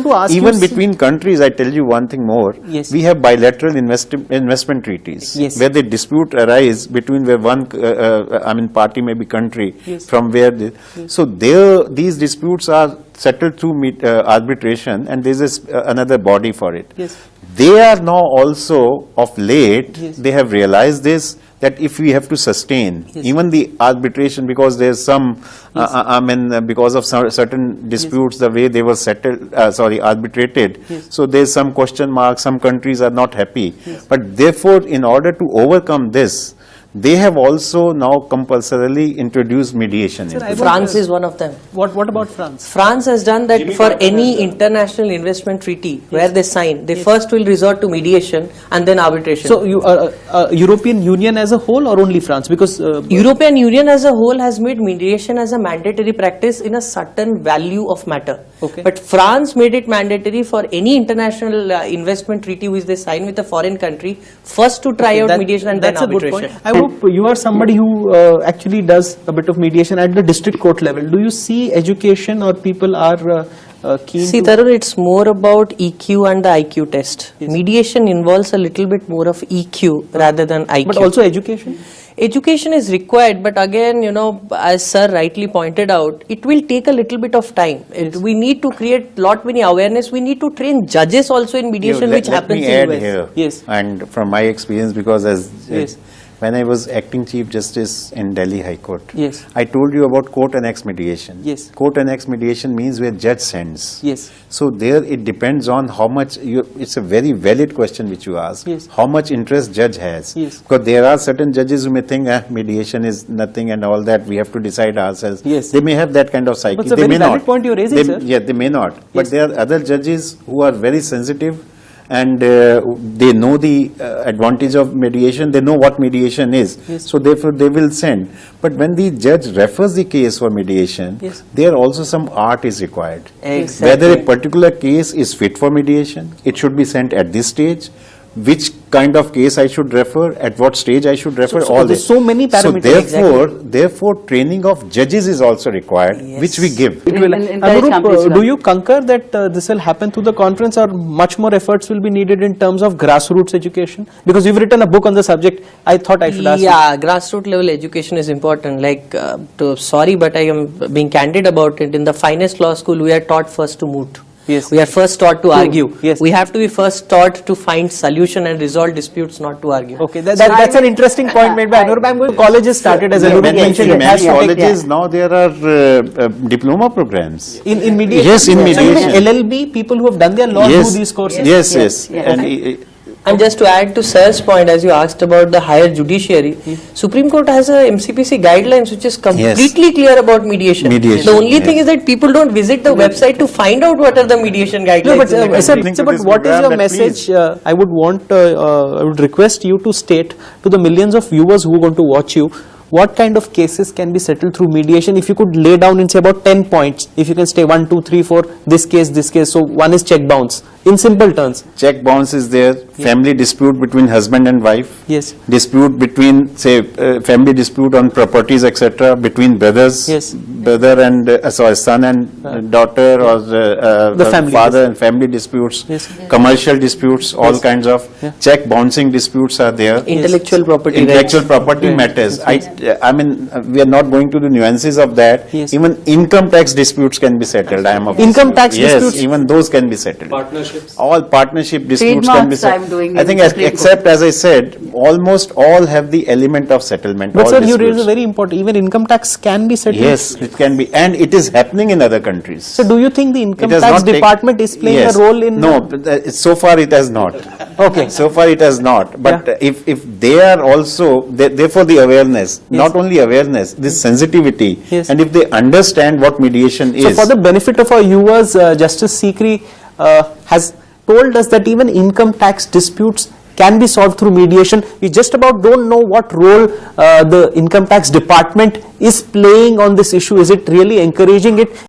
want to ask even between countries, I tell you one thing more. Yes. We have bilateral investment treaties, yes, where the dispute arise between where one, party may be country, yes, from where they, yes, so these disputes are settled through arbitration, and there is another body for it. Yes. They are now also of late, yes, they have realized this, that if we have to sustain, yes, even the arbitration, because there's some, yes, because of certain disputes, yes, the way they were settled, arbitrated, yes, so there's some question mark, some countries are not happy. Yes. But therefore, in order to overcome this, they have also now compulsorily introduced mediation. Sir, France is one of them. What about France? France has done that for any international investment treaty, yes, where they sign, they, yes, first will resort to mediation and then arbitration. So, European Union as a whole, or only France? Because European Union as a whole has made mediation as a mandatory practice in a certain value of matter. Okay. But France made it mandatory for any international investment treaty which they sign with a foreign country, first to try out mediation and then arbitration. I hope you are somebody who actually does a bit of mediation at the district court level. Do you see education, or people are keen? See, Tarun, it's more about EQ and the IQ test. Yes. Mediation involves a little bit more of EQ rather than IQ. But also education? Education is required, but again, as sir rightly pointed out, it will take a little bit of time. We need to create many awareness. We need to train judges also in mediation, which happens in US. Here. Yes. And from my experience, because yes, when I was acting Chief Justice in Delhi High Court, yes, I told you about court annex mediation. Yes. Court annex mediation means where judge sends. Yes. So there it depends on how much, it's a very valid question which you ask. Yes. How much interest judge has. Yes. Because there are certain judges who may think mediation is nothing and all that, we have to decide ourselves. Yes. They may have that kind of psyche. But it's a they very may valid not. point you're raising, sir. Yeah, they may not. Yes. But there are other judges who are very sensitive, and they know the advantage of mediation, they know what mediation is. Yes. So therefore they will send. But when the judge refers the case for mediation, yes, there also some art is required. Exactly. Whether a particular case is fit for mediation, it should be sent at this stage. Which kind of case I should refer, at what stage I should refer, all there's this. so many parameters. So therefore training of judges is also required, yes, which we give. Anuroop, do you concur that this will happen through the conference, or much more efforts will be needed in terms of grassroots education? Because you've written a book on the subject, I thought I should ask you. Yeah, grassroots level education is important. Sorry, but I am being candid about it. In the finest law school, we are taught first to moot. Yes. We are first taught to argue. Yes. We have to be first taught to find solution and resolve disputes, not to argue. Okay, that's an interesting point made by Anuroop. I'm going to colleges started, as Anuroop mentioned. In many colleges now there are diploma programs. In mediation? Yes, in mediation. So LLB, people who have done their law do these courses? Yes. And And just to add to Sir's point, as you asked about the higher judiciary, Supreme Court has a MCPC guidelines which is completely clear about mediation. The only thing is that people don't visit the website to find out what are the mediation guidelines. No, but what is your message? I would request you to state to the millions of viewers who are going to watch you, what kind of cases can be settled through mediation? If you could lay down in say about 10 points, if you can say 1, 2, 3, 4, this case. So one is check bounce. In simple terms. Check bounce is there. Family dispute between husband and wife. Yes. Dispute between, say, family dispute on properties, etc. Between brothers. Yes. Brother and son and daughter, or the family father and family disputes. Yes. Commercial disputes, all kinds of check bouncing disputes are there. Intellectual property. Intellectual property matters. I mean, we are not going to the nuances of that. Yes. Even income tax disputes can be settled. Income tax disputes? Yes, even those can be settled. Partnerships. All partnership disputes can be settled. I think, except as I said, almost all have the element of settlement. But sir, you raise a very important, even income tax can be settled. Yes, it can be, and it is happening in other countries. So do you think the income tax department is playing a role in? No, so far it has not. Okay. So far it has not. But if they are also, therefore the awareness, not only awareness, this sensitivity, and if they understand what mediation is. So for the benefit of our viewers, Justice Sikri has told us that even income tax disputes can be solved through mediation. We just about don't know what role the income tax department is playing on this issue. Is it really encouraging it?